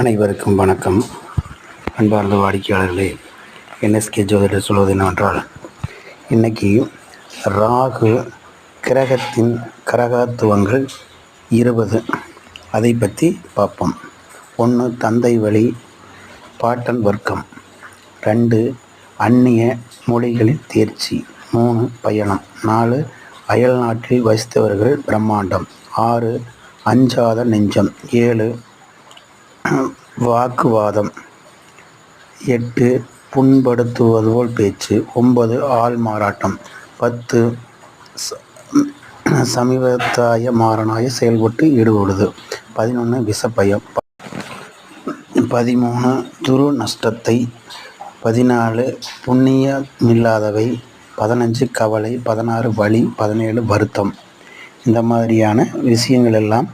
அனைவருக்கும் வணக்கம். அன்பார்ந்த வாடிக்கையாளர்களே, என்எஸ்கே ஜோதிடர் சொல்வது என்னவென்றால், இன்றைக்கி ராகு கிரகத்தின் கிரகத்துவங்கள் 20 அதை பற்றி பார்ப்போம். 1 தந்தை வழி பாட்டன் வர்க்கம், 2 அந்நிய மொழிகளில் தேர்ச்சி, 3 பயணம், 4 அயல் நாட்டில் வசித்தவர்கள் பிரம்மாண்டம், 6 அஞ்சாத நெஞ்சம், 7 வாக்குவாதம், 8 புண்படுத்துவது போல் பேச்சு, 9 ஆள் மாறாட்டம், 10 சமீபத்தாய மாறனாய செயல்பட்டு ஈடுபடுவது, 11 விஷப்பயம், 13 துரு நஷ்டத்தை, 14 புண்ணியமில்லாதவை, 15 கவலை, 16 வலி, 17 வருத்தம். இந்த மாதிரியான விஷயங்கள் எல்லாம்